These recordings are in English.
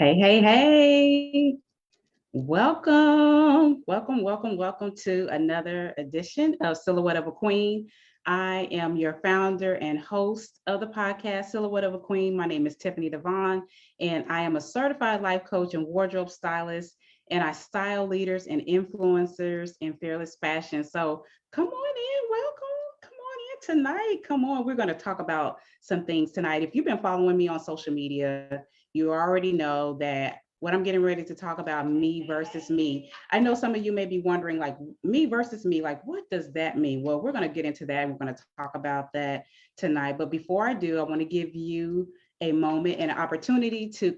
Hey, hey, hey. Welcome to another edition of Silhouette of a Queen. I am your founder and host of the podcast, Silhouette of a Queen. My name is Tiffany Devon, and I am a certified life coach and wardrobe stylist, and I style leaders and influencers in fearless fashion. So come on in, welcome. Come on in tonight. Come on, we're going to talk about some things tonight. If you've been following me on social media, you already know that what I'm getting ready to talk about, me versus me. I know some of you may be wondering, like, me versus me, like, what does that mean? Well, we're going to get into that. We're going to talk about that tonight. But before I do, I want to give you a moment and an opportunity to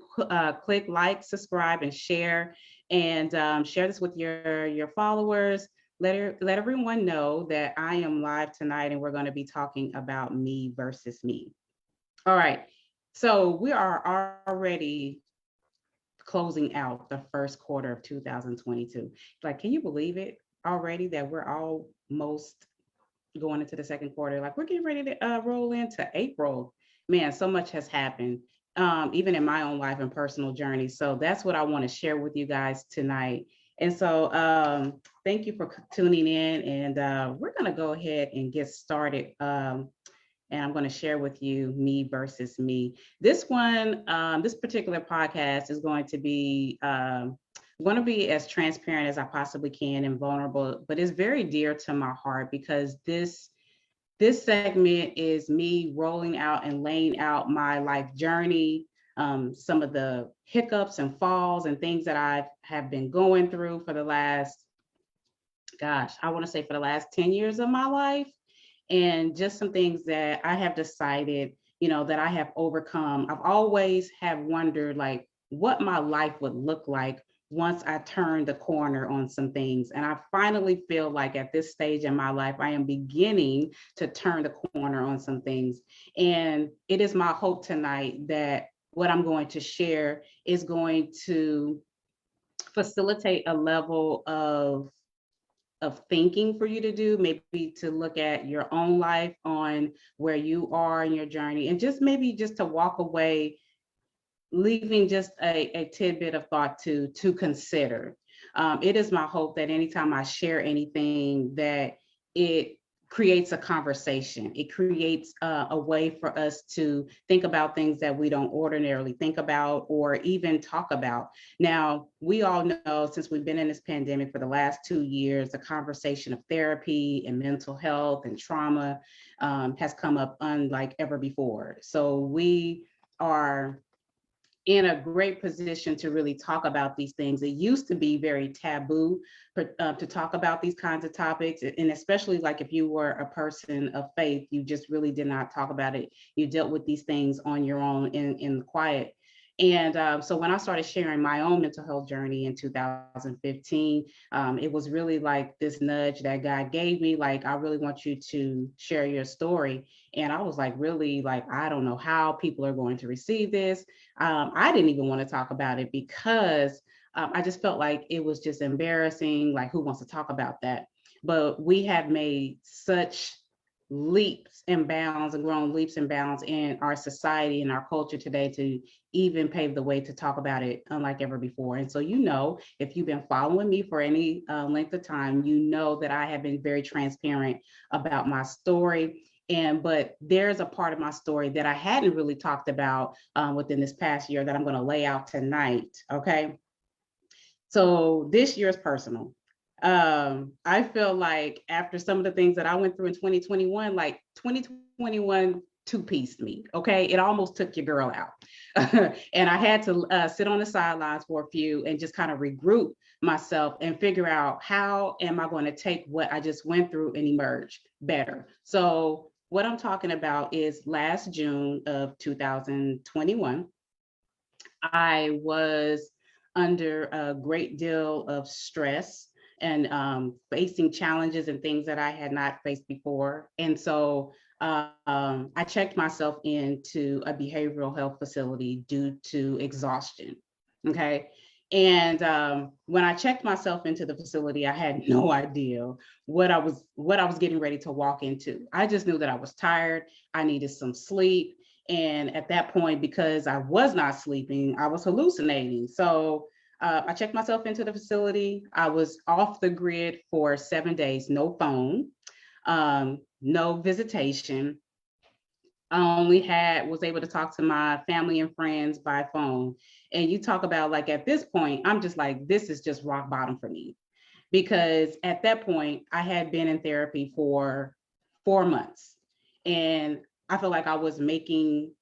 click like, subscribe, and share, and share this with your followers. Let everyone know that I am live tonight, and we're going to be talking about me versus me. All right. So we are already closing out the first quarter of 2022. Like, can you believe it already that we're almost going into the second quarter? Like, we're getting ready to roll into April. Man, so much has happened, even in my own life and personal journey. So that's what I want to share with you guys tonight. And so thank you for tuning in. And we're going to go ahead and get started. And I'm going to share with you me versus me. This one, this particular podcast is going to be as transparent as I possibly can and vulnerable, but it's very dear to my heart because this segment is me rolling out and laying out my life journey, some of the hiccups and falls and things that I have been going through for the last, I want to say for the last 10 years of my life. And just some things that I have decided, that I have overcome. I've always have wondered like what my life would look like once I turned the corner on some things. And I finally feel like at this stage in my life, I am beginning to turn the corner on some things. And it is my hope tonight that what I'm going to share is going to facilitate a level of thinking for you to do, maybe to look at your own life on where you are in your journey, and just maybe just to walk away leaving just a tidbit of thought to consider. It is my hope that anytime I share anything, that it creates a conversation. It creates a way for us to think about things that we don't ordinarily think about or even talk about. Now, we all know, since we've been in this pandemic for the last 2 years, the conversation of therapy and mental health and trauma has come up unlike ever before. So we are in a great position to really talk about these things. It used to be very taboo to talk about these kinds of topics. And especially like if you were a person of faith, you just really did not talk about it. You dealt with these things on your own in the quiet. And so when I started sharing my own mental health journey in 2015, it was really like this nudge that God gave me, like, I really want you to share your story. And I was like, really, like, I don't know how people are going to receive this. I didn't even want to talk about it because I just felt like it was just embarrassing. Like, who wants to talk about that? But we have made such leaps and bounds and grown leaps and bounds in our society and our culture today to even pave the way to talk about it unlike ever before. And so, if you've been following me for any length of time, you know that I have been very transparent about my story. But there's a part of my story that I hadn't really talked about within this past year that I'm going to lay out tonight. Okay. So this year is personal. I feel like after some of the things that I went through in 2021, like 2021 two-pieced me, okay? It almost took your girl out. And I had to sit on the sidelines for a few and just kind of regroup myself and figure out how am I going to take what I just went through and emerge better. So what I'm talking about is last June of 2021, I was under a great deal of stress and facing challenges and things that I had not faced before. And so I checked myself into a behavioral health facility due to exhaustion. Okay. And when I checked myself into the facility, I had no idea what I was getting ready to walk into. I just knew that I was tired. I needed some sleep. And at that point, because I was not sleeping, I was hallucinating. So I checked myself into the facility. I was off the grid for 7 days, no phone, no visitation. I only was able to talk to my family and friends by phone. And you talk about, like, at this point, I'm just like, this is just rock bottom for me. Because at that point, I had been in therapy for 4 months. And I feel like I was getting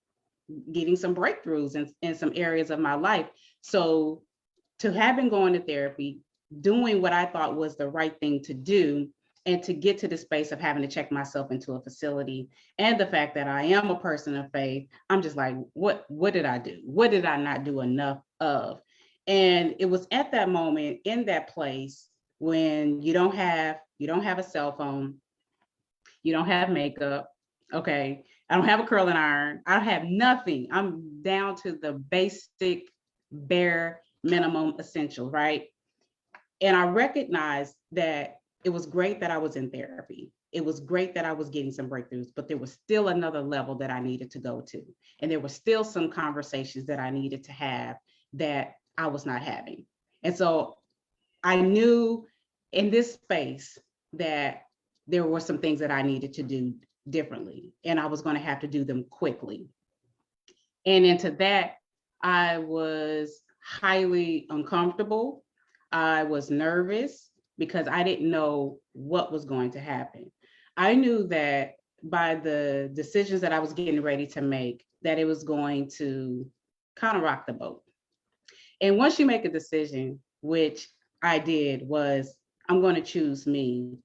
some breakthroughs in some areas of my life. So to have been going to therapy, doing what I thought was the right thing to do, and to get to the space of having to check myself into a facility, and the fact that I am a person of faith, I'm just like, what did I do? What did I not do enough of? And it was at that moment, in that place, when you don't have a cell phone, you don't have makeup, okay? I don't have a curling iron. I have nothing. I'm down to the basic, bare minimum essentials, right? And I recognized that it was great that I was in therapy. It was great that I was getting some breakthroughs, but there was still another level that I needed to go to. And there were still some conversations that I needed to have that I was not having. And so I knew in this space that there were some things that I needed to do differently, and I was going to have to do them quickly. And into that, I was highly uncomfortable. I was nervous because I didn't know what was going to happen. I knew that by the decisions that I was getting ready to make, that it was going to kind of rock the boat. And once you make a decision, which I did, was I'm going to choose me.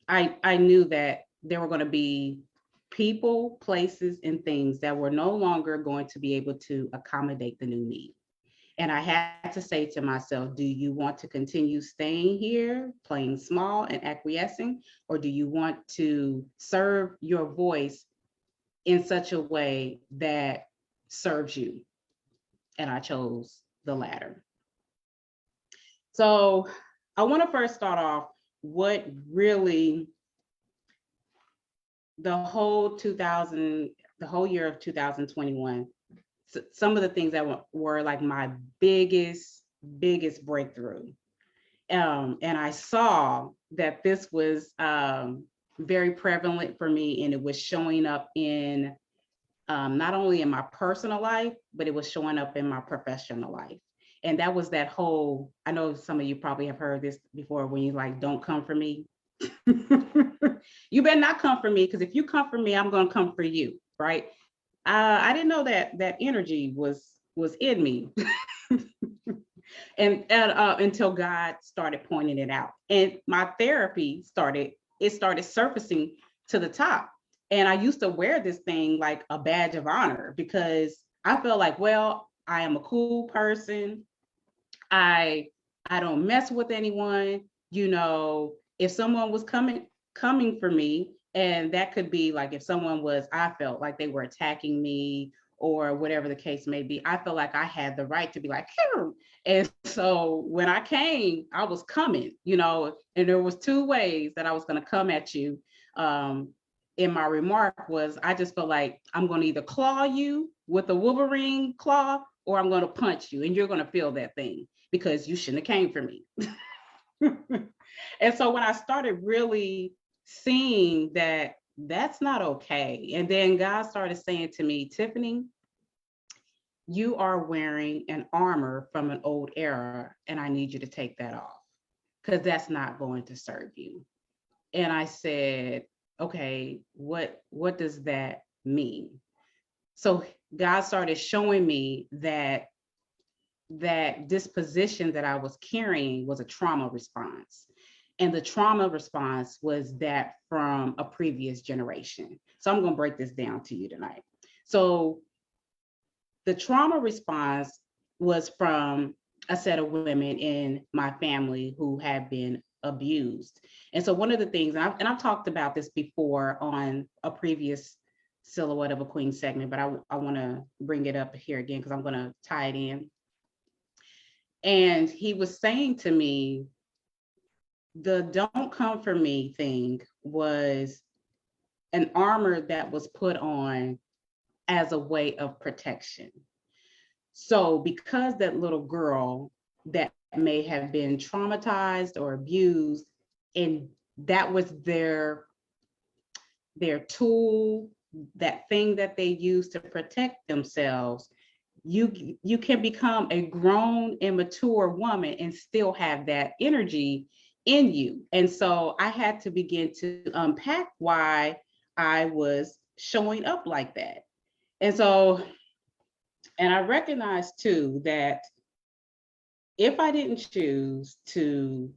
I knew that there were going to be people, places, and things that were no longer going to be able to accommodate the new me. And I had to say to myself, do you want to continue staying here, playing small and acquiescing, or do you want to serve your voice in such a way that serves you? And I chose the latter. So I want to first start off what really the whole year of 2021, some of the things that were like my biggest breakthrough. And I saw that this was very prevalent for me, and it was showing up in not only in my personal life, but it was showing up in my professional life. And that was that whole, I know some of you probably have heard this before, when you like, don't come for me. You better not come for me, because if you come for me, I'm going to come for you, right? I didn't know that energy was in me. And until God started pointing it out, and my therapy started surfacing to the top. And I used to wear this thing like a badge of honor, because I felt like, well, I am a cool person. I don't mess with anyone. If someone was coming for me, and that could be like, if someone was, I felt like they were attacking me, or whatever the case may be, I felt like I had the right to be like, Phew. And so when I came, I was coming, and there was two ways that I was going to come at you. In my remark was, I just felt like I'm going to either claw you with a Wolverine claw, or I'm going to punch you, and you're going to feel that thing, because you shouldn't have came for me. And so when I started really seeing that that's not okay, and then God started saying to me, Tiffany, you are wearing an armor from an old era, and I need you to take that off, because that's not going to serve you. And I said, okay, what does that mean? So God started showing me that disposition that I was carrying was a trauma response. And the trauma response was that from a previous generation. So I'm going to break this down to you tonight. So the trauma response was from a set of women in my family who had been abused. And so one of the things, and I've talked about this before on a previous Silhouette of a Queen segment, but I want to bring it up here again, because I'm going to tie it in. And he was saying to me, the don't come for me thing was an armor that was put on as a way of protection. So because that little girl that may have been traumatized or abused, and that was their tool, that thing that they use to protect themselves, you can become a grown and mature woman and still have that energy in you. And so I had to begin to unpack why I was showing up like that. And so, and I recognized too that if I didn't choose to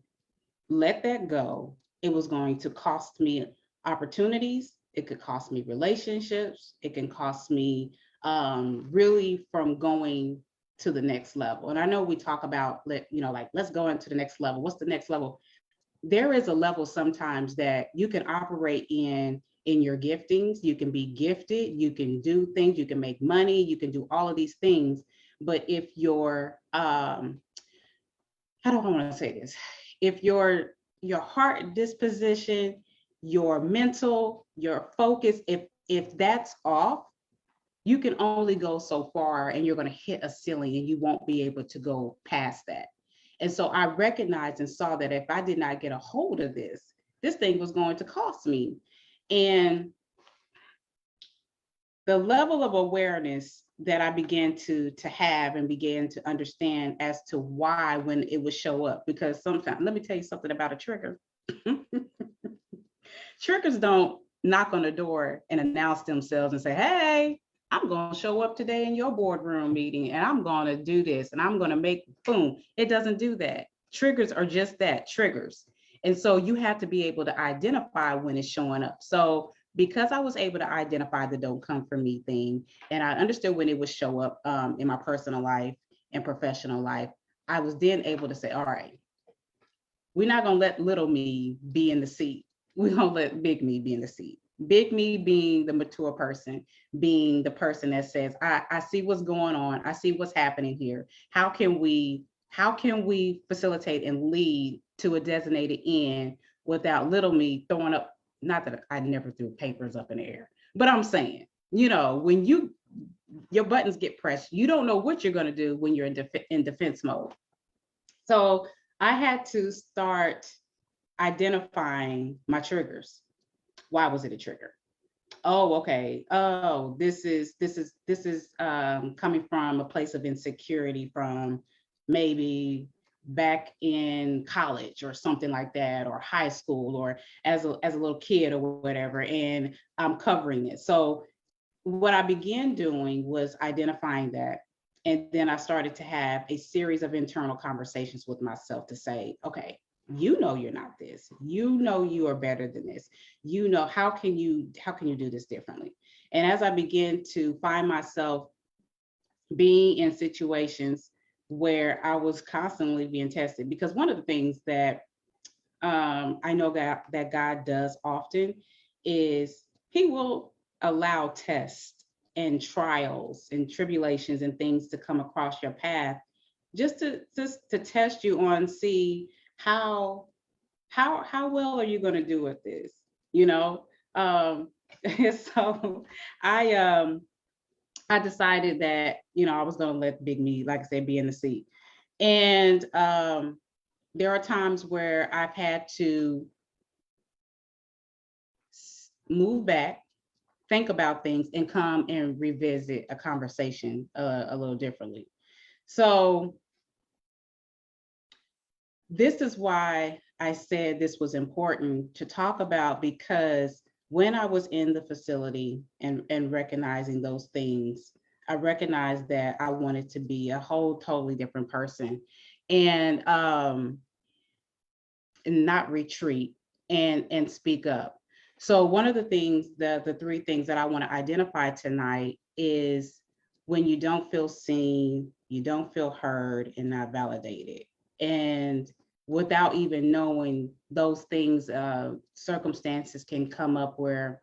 let that go, it was going to cost me opportunities. It could cost me relationships. It can cost me really from going to the next level. And I know we talk about, like, let's go into the next level. What's the next level? There is a level sometimes that you can operate in your giftings. You can be gifted, you can do things, you can make money, you can do all of these things. But if your how do I want to say this? If your heart disposition, your mental, your focus, if that's off, you can only go so far, and you're going to hit a ceiling and you won't be able to go past that. And so I recognized and saw that if I did not get a hold of this thing was going to cost me. And the level of awareness that I began to have and began to understand as to why when it would show up, because sometimes, let me tell you something about a trigger. Triggers don't knock on the door and announce themselves and say, hey, I'm going to show up today in your boardroom meeting and I'm going to do this and I'm going to make boom. It doesn't do that. Triggers are just that, triggers. And so you have to be able to identify when it's showing up. So because I was able to identify the don't come from me thing, and I understood when it would show up in my personal life and professional life, I was then able to say, all right, we're not going to let little me be in the seat. We're going to let big me be in the seat. Big me being the mature person, being the person that says, I see what's going on. I see what's happening here. How can we facilitate and lead to a designated end without little me throwing up, not that I never threw papers up in the air, but I'm saying, when your buttons get pressed, you don't know what you're going to do when you're in defense mode. So I had to start identifying my triggers. Why was it a trigger? Oh, okay. Oh, this is coming from a place of insecurity from maybe back in college or something like that, or high school, or as a little kid or whatever, and I'm covering it. So what I began doing was identifying that. And then I started to have a series of internal conversations with myself to say, okay, you're not this. You are better than this. How can you do this differently? And as I begin to find myself being in situations where I was constantly being tested, because one of the things that I know that God does often is He will allow tests and trials and tribulations and things to come across your path, just to test you on, see how well are you going to do with this, so I decided that I was going to let big me, like I said, be in the seat. And there are times where I've had to move back, think about things, and come and revisit a conversation a little differently. So this is why I said this was important to talk about, because when I was in the facility and recognizing those things, I recognized that I wanted to be a whole totally different person, and not retreat and speak up. So one of the things, the three things that I want to identify tonight is when you don't feel seen, you don't feel heard and not validated. And without even knowing those things, circumstances can come up where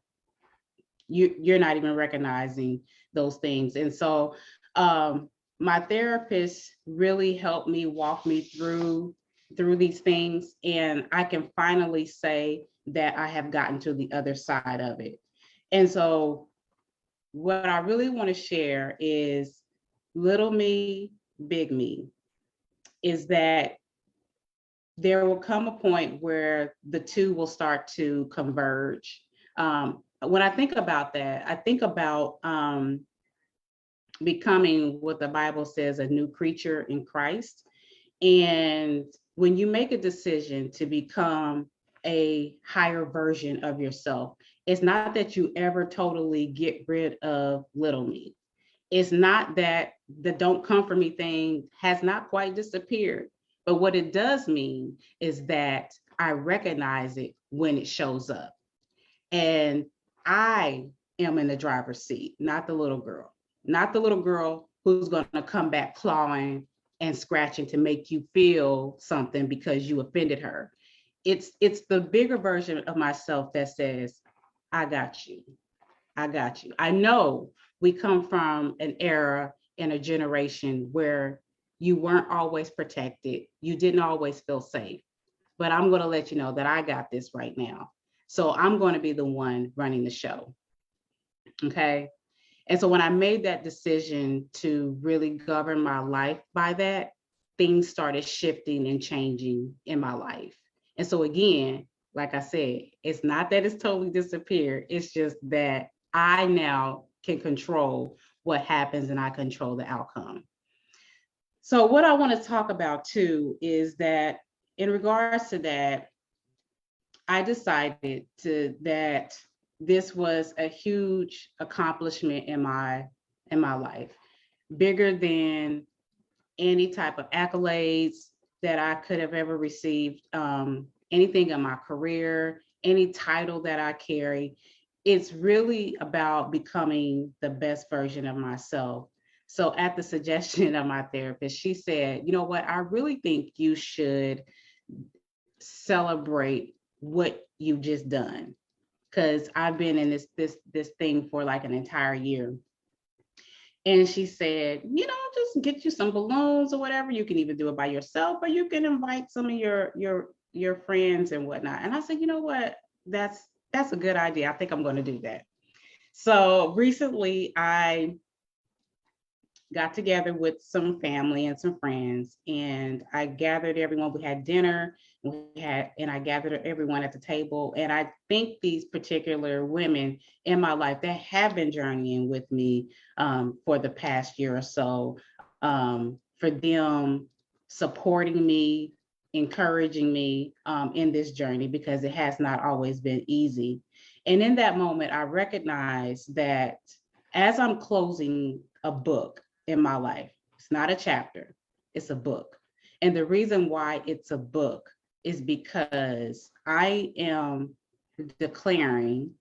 you're not even recognizing those things. And so my therapist really helped me, walk me through these things, and I can finally say that I have gotten to the other side of it. And so what I really want to share is little me, big me, is that there will come a point where the two will start to converge. When I think about that, I think about becoming what the Bible says, a new creature in Christ. And when you make a decision to become a higher version of yourself, it's not that you ever totally get rid of little me. It's not that the don't come for me thing has not quite disappeared. But what it does mean is that I recognize it when it shows up. And I am in the driver's seat, not the little girl, not the little girl who's going to come back clawing and scratching to make you feel something because you offended her. It's the bigger version of myself that says, I got you. I got you. I know we come from an era and a generation where you weren't always protected. You didn't always feel safe. But I'm going to let you know that I got this right now. So I'm going to be the one running the show. Okay. And so when I made that decision to really govern my life by that, things started shifting and changing in my life. And so again, like I said, it's not that it's totally disappeared. It's just that I now can control what happens and I control the outcome. So what I want to talk about too is that in regards to that, I decided that this was a huge accomplishment in my life, bigger than any type of accolades that I could have ever received, anything in my career, any title that I carry. It's really about becoming the best version of myself. So at the suggestion of my therapist, she said, you know what, I really think you should celebrate what you've just done. Because I've been in this thing for like an entire year. And she said, just get you some balloons or whatever. You can either do it by yourself or you can invite some of your friends and whatnot. And I said, you know what? That's a good idea. I think I'm going to do that. So recently I got together with some family and some friends, and I gathered everyone. We had dinner, and I gathered everyone at the table. And I think these particular women in my life that have been journeying with me for the past year or so, for them supporting me, encouraging me in this journey, because it has not always been easy. And in that moment, I recognized that as I'm closing a book in my life, it's not a chapter, it's a book. And the reason why it's a book is because I am declaring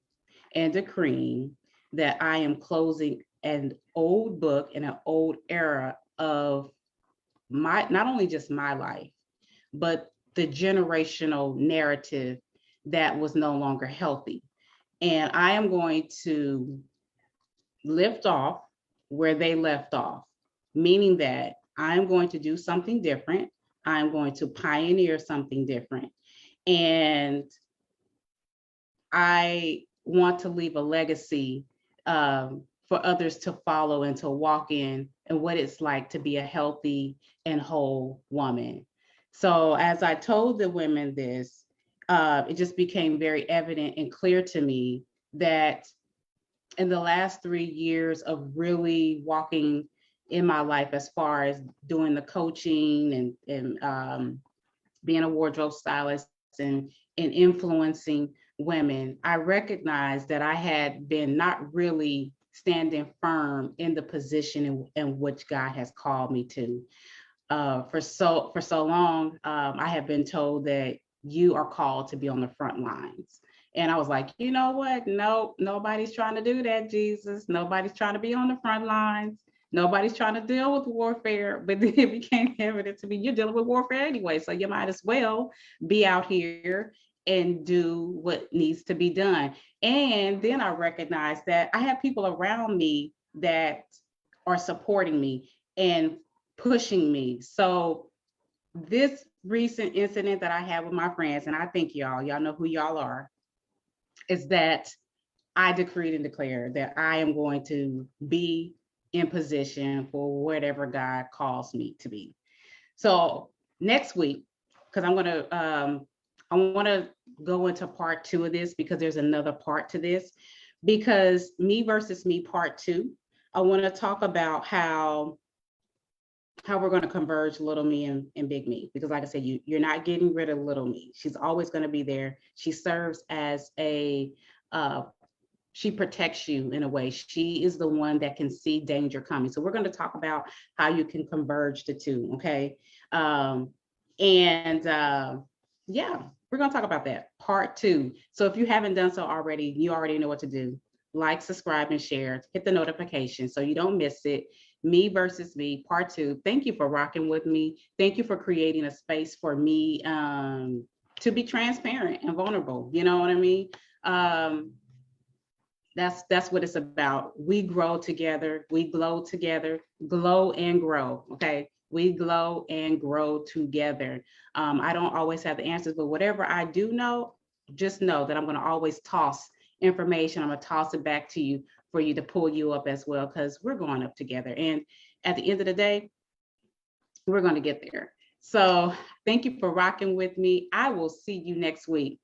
and decreeing that I am closing an old book in an old era of my, not only just my life, but the generational narrative that was no longer healthy. And I am going to lift off where they left off, meaning that I'm going to do something different. I'm going to pioneer something different. And I want to leave a legacy for others to follow and to walk in, and what it's like to be a healthy and whole woman. So as I told the women this, it just became very evident and clear to me that in the last 3 years of really walking in my life, as far as doing the coaching and being a wardrobe stylist and influencing women, I recognized that I had been not really standing firm in the position in which God has called me to. For so long, I have been told that you are called to be on the front lines. And I was like, you know what? No, nobody's trying to do that, Jesus. Nobody's trying to be on the front lines. Nobody's trying to deal with warfare. But then it became evident to me, you're dealing with warfare anyway. So you might as well be out here and do what needs to be done. And then I recognized that I have people around me that are supporting me and pushing me. So this recent incident that I had with my friends, and I think y'all know who y'all are, is that I decreed and declared that I am going to be in position for whatever God calls me to be. So next week, because I want to go into part 2 of this, because there's another part to this, because me versus me part 2, I want to talk about how we're going to converge little me and big me, because like I said, you're not getting rid of little me. She's always going to be there. She serves as a uh, she protects you in a way. She is the one that can see danger coming. So we're going to talk about how you can converge the two. Okay. um, and yeah, we're going to talk about that part 2. So if you haven't done so already, you already know what to do. Like, subscribe, and share. Hit the notification so you don't miss it. Me versus me part 2. Thank you for rocking with me. Thank you for creating a space for me to be transparent and vulnerable. You know what I mean? um, that's what it's about. We grow together, we glow together, glow and grow. Okay, we glow and grow together. I don't always have the answers, but whatever I do know, just know that I'm going to always toss information. I'm going to toss it back to you for you to pull you up as well, because we're going up together, and at the end of the day, we're going to get there. So thank you for rocking with me. I will see you next week.